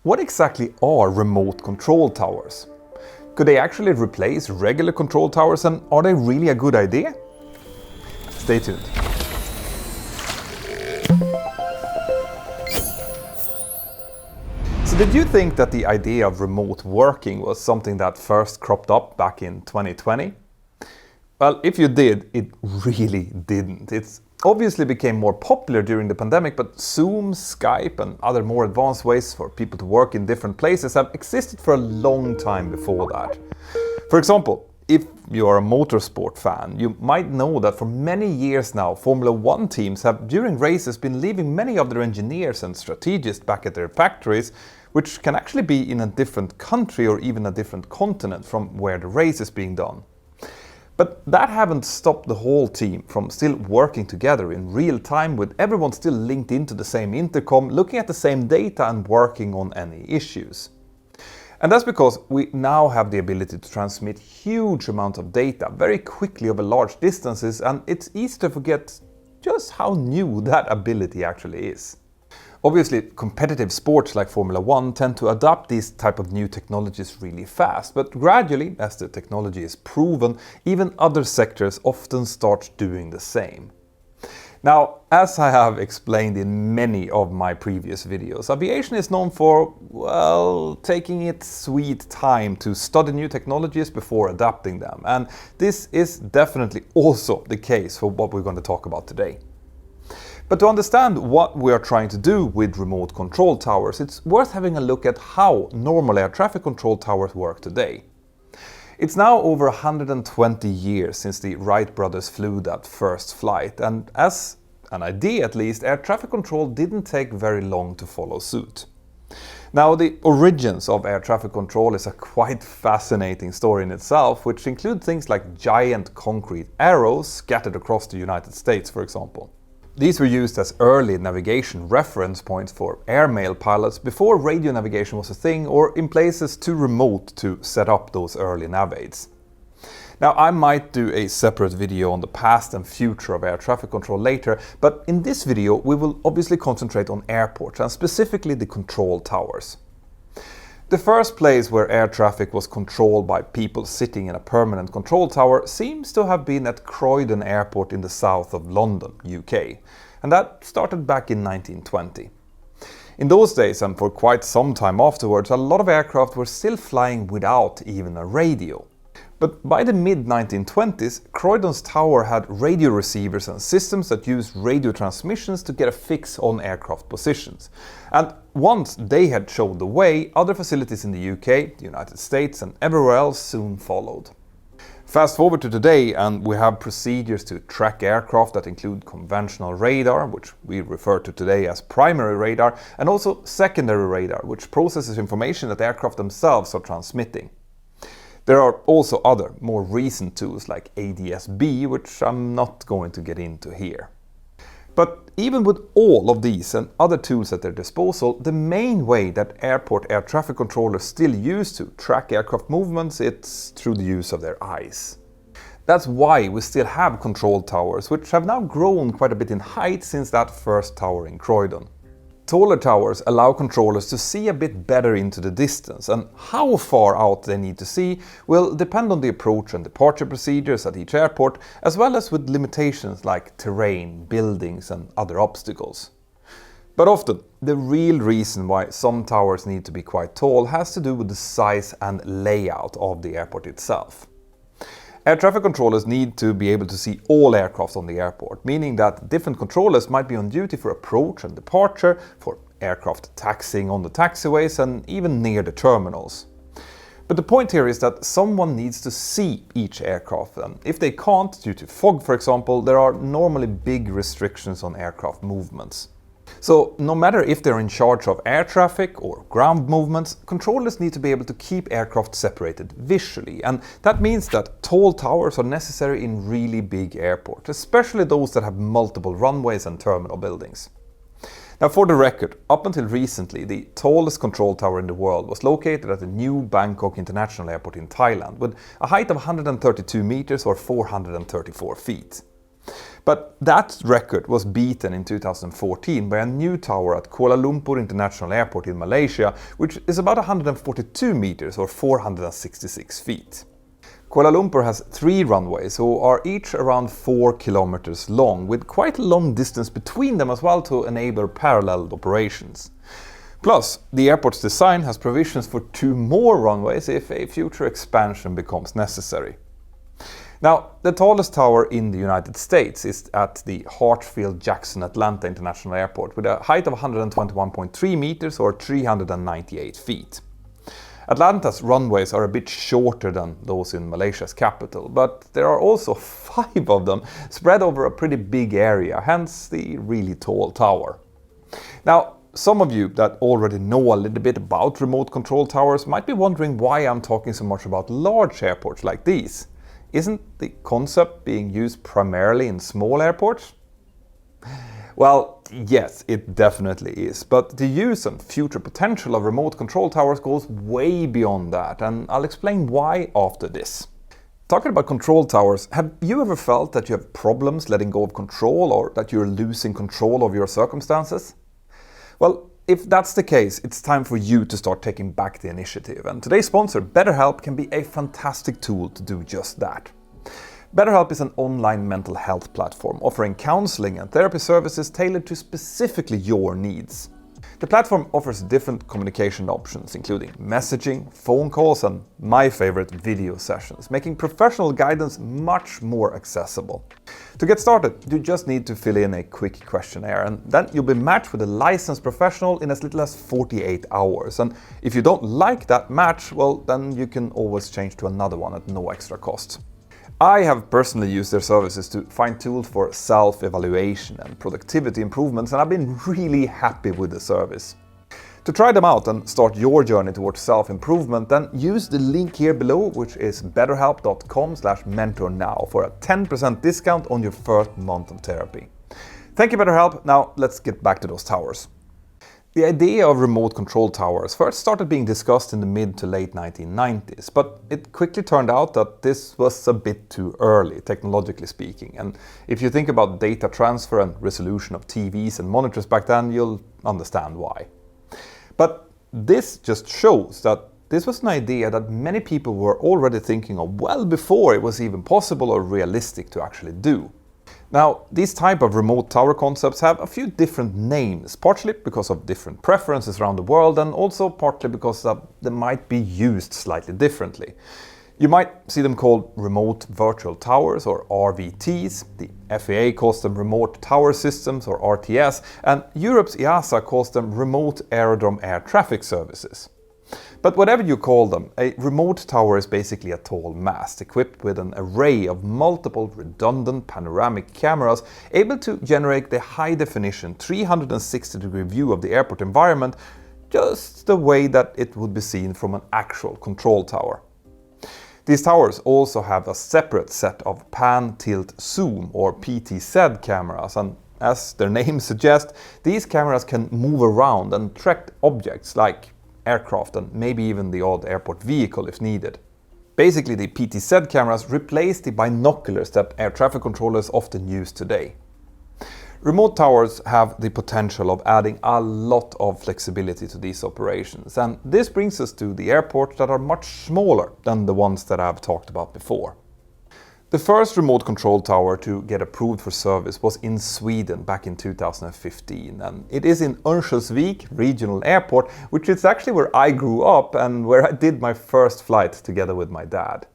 What exactly are remote control towers? Could they actually replace regular control towers, and are they really a good idea? Stay tuned. So did you think that the idea of remote working was something that first cropped up back in 2020? Well, if you did, it really didn't. It obviously became more popular during the pandemic, but Zoom, Skype and other more advanced ways for people to work in different places have existed for a long time before that. For example, if you're a motorsport fan, you might know that for many years now, Formula One teams have during races been leaving many of their engineers and strategists back at their factories, which can actually be in a different country or even a different continent from where the race is being done. But that haven't stopped the whole team from still working together in real time, with everyone still linked into the same intercom, looking at the same data and working on any issues. And that's because we now have the ability to transmit huge amounts of data very quickly over large distances, and it's easy to forget just how new that ability actually is. Obviously, competitive sports like Formula One tend to adopt these type of new technologies really fast, but gradually, as the technology is proven, even other sectors often start doing the same. Now, as I have explained in many of my previous videos, aviation is known for, well, taking its sweet time to study new technologies before adapting them, and this is definitely also the case for what we're going to talk about today. But to understand what we are trying to do with remote control towers, it's worth having a look at how normal air traffic control towers work today. It's now over 120 years since the Wright brothers flew that first flight, and as an idea at least, air traffic control didn't take very long to follow suit. Now, the origins of air traffic control is a quite fascinating story in itself, which include things like giant concrete arrows scattered across the United States, for example. These were used as early navigation reference points for airmail pilots before radio navigation was a thing, or in places too remote to set up those early nav aids. Now, I might do a separate video on the past and future of air traffic control later, but in this video we will obviously concentrate on airports and specifically the control towers. The first place where air traffic was controlled by people sitting in a permanent control tower seems to have been at Croydon Airport in the south of London, UK, and that started back in 1920. In those days, and for quite some time afterwards, a lot of aircraft were still flying without even a radio. But by the mid-1920s, Croydon's tower had radio receivers and systems that used radio transmissions to get a fix on aircraft positions. And once they had shown the way, other facilities in the UK, the United States and everywhere else soon followed. Fast forward to today, and we have procedures to track aircraft that include conventional radar, which we refer to today as primary radar, and also secondary radar, which processes information that aircraft themselves are transmitting. There are also other, more recent tools like ADS-B, which I'm not going to get into here. But even with all of these and other tools at their disposal, the main way that airport air traffic controllers still use to track aircraft movements, it's through the use of their eyes. That's why we still have control towers, which have now grown quite a bit in height since that first tower in Croydon. Taller towers allow controllers to see a bit better into the distance, and how far out they need to see will depend on the approach and departure procedures at each airport, as well as with limitations like terrain, buildings and other obstacles. But often, the real reason why some towers need to be quite tall has to do with the size and layout of the airport itself. Air traffic controllers need to be able to see all aircraft on the airport, meaning that different controllers might be on duty for approach and departure, for aircraft taxiing on the taxiways and even near the terminals. But the point here is that someone needs to see each aircraft, and if they can't, due to fog for example, there are normally big restrictions on aircraft movements. So no matter if they're in charge of air traffic or ground movements, controllers need to be able to keep aircraft separated visually, and that means that tall towers are necessary in really big airports, especially those that have multiple runways and terminal buildings. Now, for the record, up until recently, the tallest control tower in the world was located at the new Bangkok International Airport in Thailand, with a height of 132 meters or 434 feet. But that record was beaten in 2014 by a new tower at Kuala Lumpur International Airport in Malaysia, which is about 142 meters or 466 feet. Kuala Lumpur has 3 runways, who are each around 4 kilometers long, with quite a long distance between them as well to enable parallel operations. Plus, the airport's design has provisions for 2 more runways if a future expansion becomes necessary. Now, the tallest tower in the United States is at the Hartsfield-Jackson Atlanta International Airport with a height of 121.3 meters or 398 feet. Atlanta's runways are a bit shorter than those in Malaysia's capital, but there are also 5 of them spread over a pretty big area, hence the really tall tower. Now, some of you that already know a little bit about remote control towers might be wondering why I'm talking so much about large airports like these. Isn't the concept being used primarily in small airports? Well, yes, it definitely is, but the use and future potential of remote control towers goes way beyond that, and I'll explain why after this. Talking about control towers, have you ever felt that you have problems letting go of control or that you're losing control of your circumstances? Well, if that's the case, it's time for you to start taking back the initiative, and today's sponsor, BetterHelp, can be a fantastic tool to do just that. BetterHelp is an online mental health platform offering counseling and therapy services tailored to specifically your needs. The platform offers different communication options, including messaging, phone calls, and my favorite, video sessions, making professional guidance much more accessible. To get started, you just need to fill in a quick questionnaire, and then you'll be matched with a licensed professional in as little as 48 hours. And if you don't like that match, well, then you can always change to another one at no extra cost. I have personally used their services to find tools for self-evaluation and productivity improvements, and I've been really happy with the service. To try them out and start your journey towards self-improvement, then use the link here below, which is betterhelp.com/mentornow for a 10% discount on your first month of therapy. Thank you, BetterHelp. Now let's get back to those towers. The idea of remote control towers first started being discussed in the mid to late 1990s, but it quickly turned out that this was a bit too early, technologically speaking. And if you think about data transfer and resolution of TVs and monitors back then, you'll understand why. But this just shows that this was an idea that many people were already thinking of well before it was even possible or realistic to actually do. Now, these type of remote tower concepts have a few different names, partially because of different preferences around the world and also partly because they might be used slightly differently. You might see them called remote virtual towers or RVTs, the FAA calls them remote tower systems or RTS, and Europe's EASA calls them remote aerodrome air traffic services. But whatever you call them, a remote tower is basically a tall mast equipped with an array of multiple redundant panoramic cameras able to generate the high-definition 360-degree view of the airport environment just the way that it would be seen from an actual control tower. These towers also have a separate set of pan, tilt, zoom or PTZ cameras, and as their name suggests, these cameras can move around and track objects like aircraft and maybe even the odd airport vehicle if needed. Basically, the PTZ cameras replace the binoculars that air traffic controllers often use today. Remote towers have the potential of adding a lot of flexibility to these operations, and this brings us to the airports that are much smaller than the ones that I've talked about before. The first remote control tower to get approved for service was in Sweden back in 2015, and it is in Örnsköldsvik Regional Airport, which is actually where I grew up and where I did my first flight together with my dad.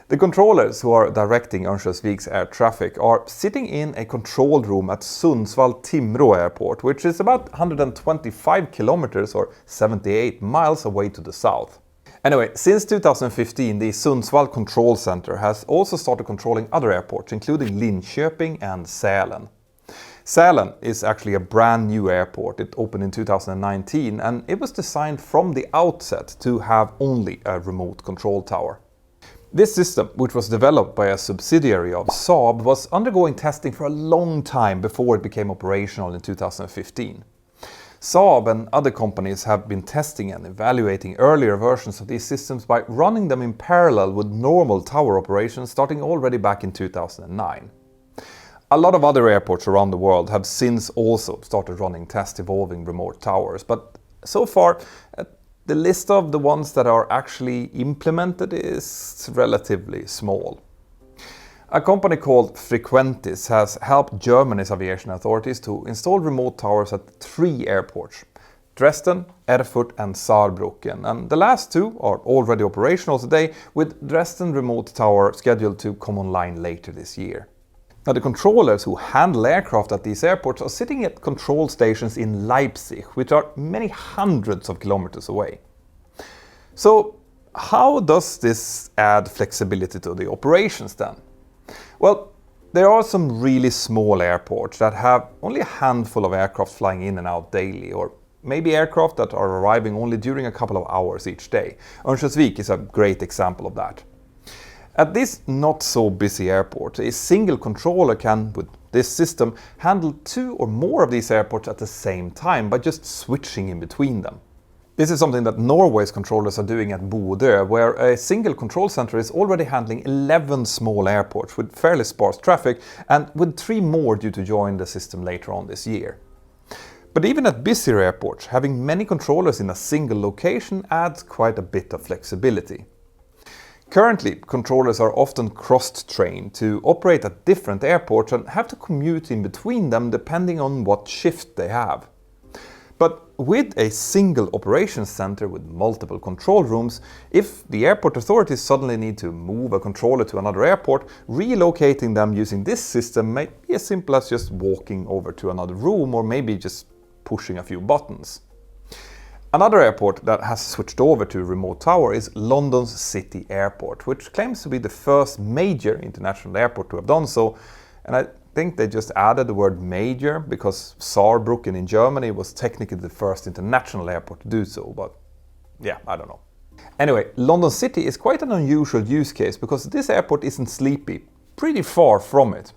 The controllers who are directing Örnsköldsvik's air traffic are sitting in a control room at Sundsvall-Timrå Airport, which is about 125 kilometers or 78 miles away to the south. Anyway, since 2015, the Sundsvall Control Center has also started controlling other airports, including Linköping and Sälen. Sälen is actually a brand new airport. It opened in 2019 and it was designed from the outset to have only a remote control tower. This system, which was developed by a subsidiary of Saab, was undergoing testing for a long time before it became operational in 2015. Saab and other companies have been testing and evaluating earlier versions of these systems by running them in parallel with normal tower operations starting already back in 2009. A lot of other airports around the world have since also started running tests involving remote towers, but so far the list of the ones that are actually implemented is relatively small. A company called Frequentis has helped Germany's aviation authorities to install remote towers at 3 airports: Dresden, Erfurt and Saarbrücken, and the last 2 are already operational today, with Dresden remote tower scheduled to come online later this year. Now, the controllers who handle aircraft at these airports are sitting at control stations in Leipzig, which are many hundreds of kilometers away. So, how does this add flexibility to the operations then? Well, there are some really small airports that have only a handful of aircraft flying in and out daily, or maybe aircraft that are arriving only during a couple of hours each day. Örnsköldsvik is a great example of that. At this not so busy airport, a single controller can, with this system, handle 2 or more of these airports at the same time by just switching in between them. This is something that Norway's controllers are doing at Bodø, where a single control center is already handling 11 small airports with fairly sparse traffic, and with 3 more due to join the system later on this year. But even at busier airports, having many controllers in a single location adds quite a bit of flexibility. Currently, controllers are often cross-trained to operate at different airports and have to commute in between them depending on what shift they have. But with a single operations center with multiple control rooms, if the airport authorities suddenly need to move a controller to another airport, relocating them using this system may be as simple as just walking over to another room or maybe just pushing a few buttons. Another airport that has switched over to remote tower is London's City Airport, which claims to be the first major international airport to have done so. And I think they just added the word major because Saarbrücken in Germany was technically the first international airport to do so, but yeah, I don't know. Anyway, London City is quite an unusual use case because this airport isn't sleepy, pretty far from it.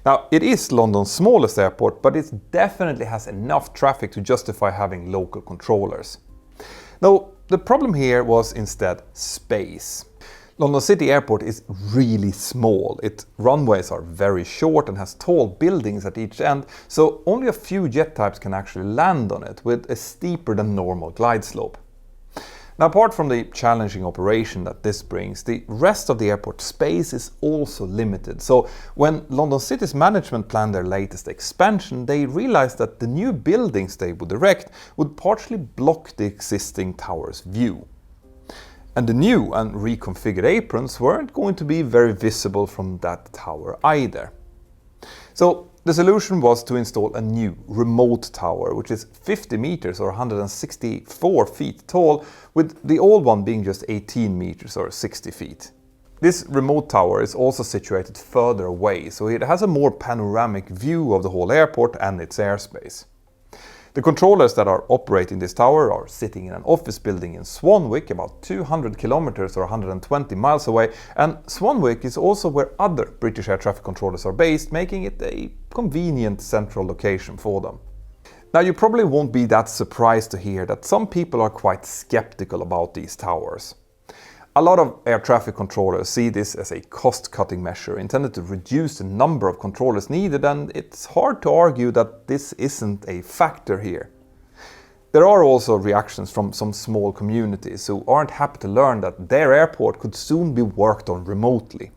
Now, it is London's smallest airport, but it definitely has enough traffic to justify having local controllers. Now, the problem here was instead space. London City Airport is really small. Its runways are very short and has tall buildings at each end, so only a few jet types can actually land on it, with a steeper than normal glide slope. Now, apart from the challenging operation that this brings, the rest of the airport space is also limited. So when London City's management planned their latest expansion, they realized that the new buildings they would erect would partially block the existing tower's view. And the new and reconfigured aprons weren't going to be very visible from that tower either. So the solution was to install a new remote tower, which is 50 meters or 164 feet tall, with the old one being just 18 meters or 60 feet. This remote tower is also situated further away, so it has a more panoramic view of the whole airport and its airspace. The controllers that are operating this tower are sitting in an office building in Swanwick, about 200 kilometers or 120 miles away, and Swanwick is also where other British air traffic controllers are based, making it a convenient central location for them. Now, you probably won't be that surprised to hear that some people are quite skeptical about these towers. A lot of air traffic controllers see this as a cost-cutting measure intended to reduce the number of controllers needed, and it's hard to argue that this isn't a factor here. There are also reactions from some small communities who aren't happy to learn that their airport could soon be worked on remotely.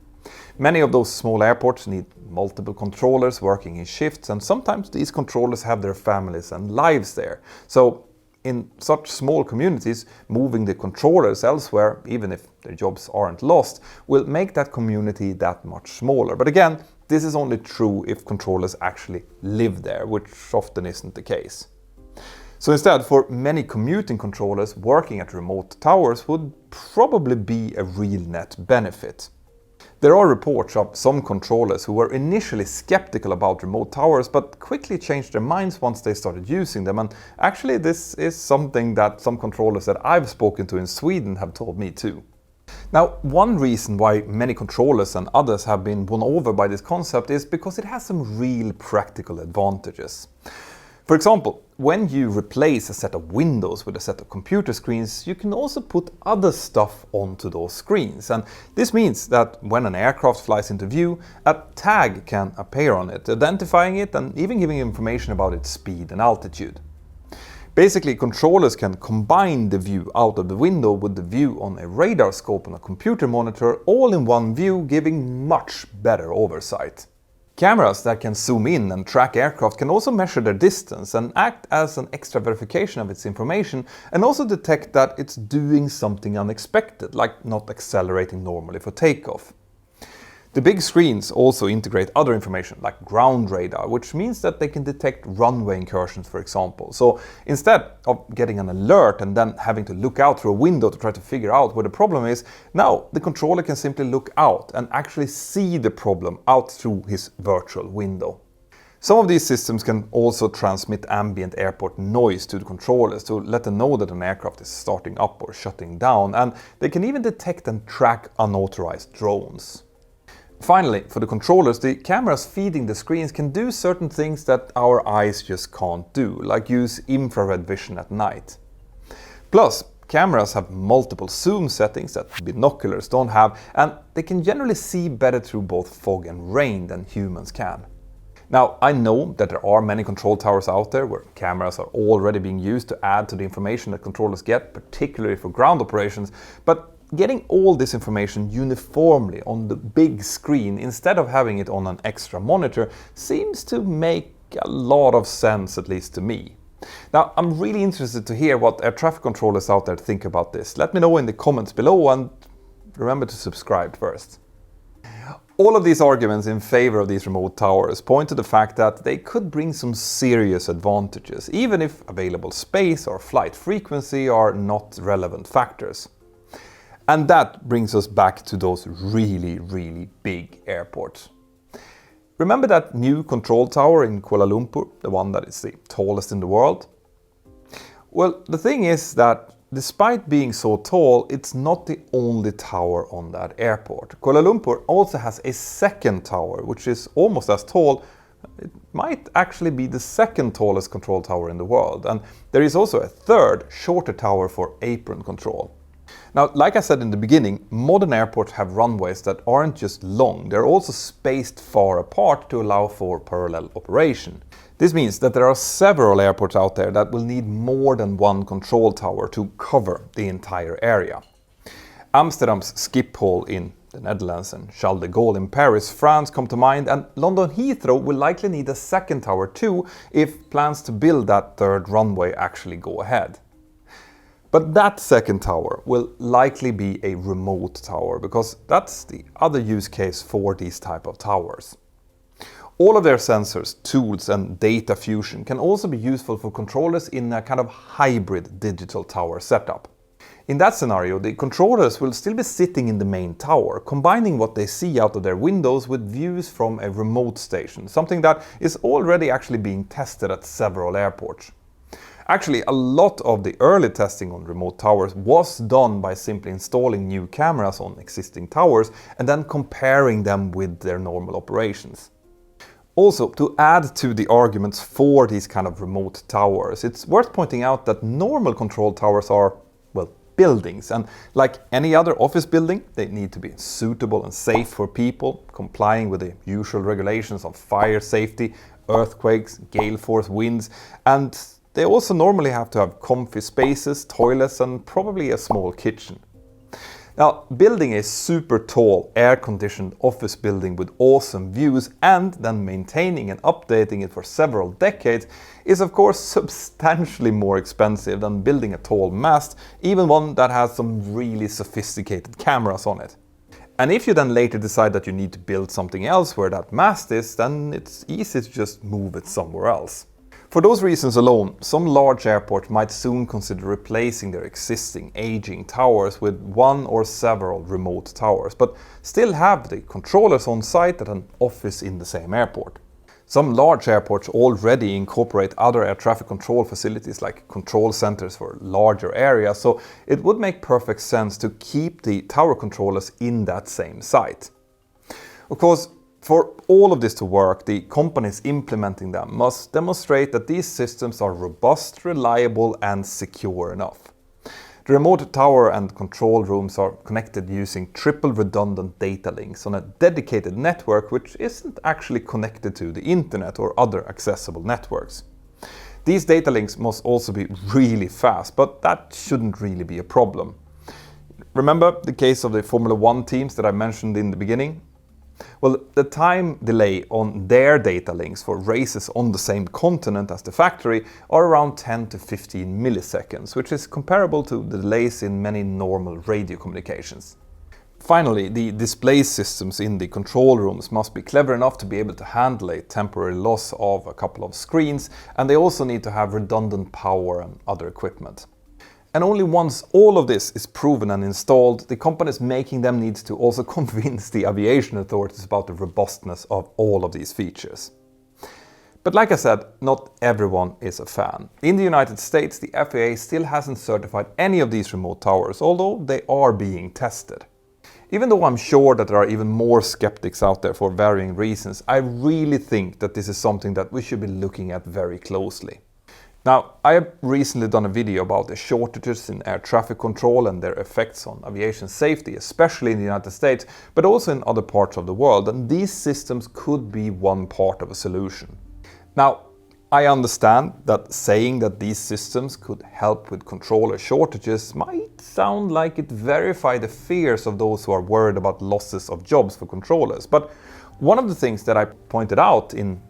Many of those small airports need multiple controllers working in shifts, and sometimes these controllers have their families and lives there. So in such small communities, moving the controllers elsewhere, even if their jobs aren't lost, will make that community that much smaller. But again, this is only true if controllers actually live there, which often isn't the case. So instead, for many commuting controllers, working at remote towers would probably be a real net benefit. There are reports of some controllers who were initially skeptical about remote towers but quickly changed their minds once they started using them, and actually this is something that some controllers that I've spoken to in Sweden have told me too. Now, one reason why many controllers and others have been won over by this concept is because it has some real practical advantages. For example, when you replace a set of windows with a set of computer screens, you can also put other stuff onto those screens. And this means that when an aircraft flies into view, a tag can appear on it, identifying it and even giving information about its speed and altitude. Basically, controllers can combine the view out of the window with the view on a radar scope on a computer monitor, all in one view, giving much better oversight. Cameras that can zoom in and track aircraft can also measure their distance and act as an extra verification of its information, and also detect that it's doing something unexpected, like not accelerating normally for takeoff. The big screens also integrate other information like ground radar, which means that they can detect runway incursions, for example. So instead of getting an alert and then having to look out through a window to try to figure out where the problem is, now the controller can simply look out and actually see the problem out through his virtual window. Some of these systems can also transmit ambient airport noise to the controllers to let them know that an aircraft is starting up or shutting down, and they can even detect and track unauthorized drones. Finally, for the controllers, the cameras feeding the screens can do certain things that our eyes just can't do, like use infrared vision at night. Plus, cameras have multiple zoom settings that binoculars don't have, and they can generally see better through both fog and rain than humans can. Now, I know that there are many control towers out there where cameras are already being used to add to the information that controllers get, particularly for ground operations, but getting all this information uniformly on the big screen instead of having it on an extra monitor seems to make a lot of sense, at least to me. Now, I'm really interested to hear what air traffic controllers out there think about this. Let me know in the comments below, and remember to subscribe first. All of these arguments in favor of these remote towers point to the fact that they could bring some serious advantages, even if available space or flight frequency are not relevant factors. And that brings us back to those really big airports. Remember that new control tower in Kuala Lumpur, the one that is the tallest in the world? Well, the thing is that despite being so tall, it's not the only tower on that airport. Kuala Lumpur also has a second tower, which is almost as tall. It might actually be the second tallest control tower in the world. And there is also a third, shorter tower for apron control. Now, like I said in the beginning, modern airports have runways that aren't just long, they're also spaced far apart to allow for parallel operation. This means that there are several airports out there that will need more than one control tower to cover the entire area. Amsterdam's Schiphol in the Netherlands and Charles de Gaulle in Paris, France come to mind, and London Heathrow will likely need a second tower too if plans to build that third runway actually go ahead. But that second tower will likely be a remote tower, because that's the other use case for these type of towers. All of their sensors, tools and data fusion can also be useful for controllers in a kind of hybrid digital tower setup. In that scenario, the controllers will still be sitting in the main tower, combining what they see out of their windows with views from a remote station, something that is already actually being tested at several airports. Actually, a lot of the early testing on remote towers was done by simply installing new cameras on existing towers and then comparing them with their normal operations. Also, to add to the arguments for these kind of remote towers, it's worth pointing out that normal control towers are, well, buildings, and like any other office building, they need to be suitable and safe for people, complying with the usual regulations on fire safety, earthquakes, gale force winds, and they also normally have to have comfy spaces, toilets, and probably a small kitchen. Now, building a super tall, air-conditioned office building with awesome views and then maintaining and updating it for several decades is of course substantially more expensive than building a tall mast, even one that has some really sophisticated cameras on it. And if you then later decide that you need to build something else where that mast is, then it's easy to just move it somewhere else. For those reasons alone, some large airports might soon consider replacing their existing aging towers with one or several remote towers, but still have the controllers on site at an office in the same airport. Some large airports already incorporate other air traffic control facilities like control centers for larger areas, so it would make perfect sense to keep the tower controllers in that same site. Of course, For all of this to work, the companies implementing them must demonstrate that these systems are robust, reliable, and secure enough. The remote tower and control rooms are connected using triple redundant data links on a dedicated network which isn't actually connected to the internet or other accessible networks. These data links must also be really fast, but that shouldn't really be a problem. Remember the case of the Formula 1 teams that I mentioned in the beginning? Well, the time delay on their data links for races on the same continent as the factory are around 10 to 15 milliseconds, which is comparable to the delays in many normal radio communications. Finally, the display systems in the control rooms must be clever enough to be able to handle a temporary loss of a couple of screens, and they also need to have redundant power and other equipment. And only once all of this is proven and installed, the companies making them need to also convince the aviation authorities about the robustness of all of these features. But like I said, not everyone is a fan. In the United States, the FAA still hasn't certified any of these remote towers, although they are being tested. Even though I'm sure that there are even more skeptics out there for varying reasons, I really think that this is something that we should be looking at very closely. Now, I have recently done a video about the shortages in air traffic control and their effects on aviation safety, especially in the United States, but also in other parts of the world, and these systems could be one part of a solution. Now, I understand that saying that these systems could help with controller shortages might sound like it verifies the fears of those who are worried about losses of jobs for controllers, but one of the things that I pointed out in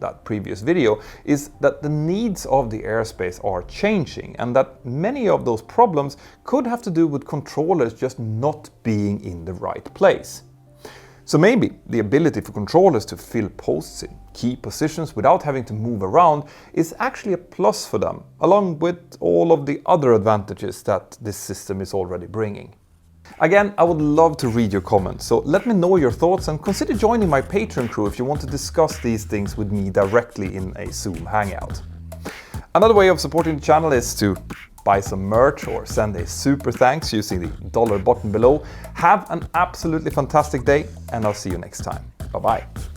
that previous video is that the needs of the airspace are changing and that many of those problems could have to do with controllers just not being in the right place. So maybe the ability for controllers to fill posts in key positions without having to move around is actually a plus for them, along with all of the other advantages that this system is already bringing. Again, I would love to read your comments, so let me know your thoughts and consider joining my Patreon crew if you want to discuss these things with me directly in a Zoom hangout. Another way of supporting the channel is to buy some merch or send a super thanks using the dollar button below. Have an absolutely fantastic day, and I'll see you next time. Bye bye.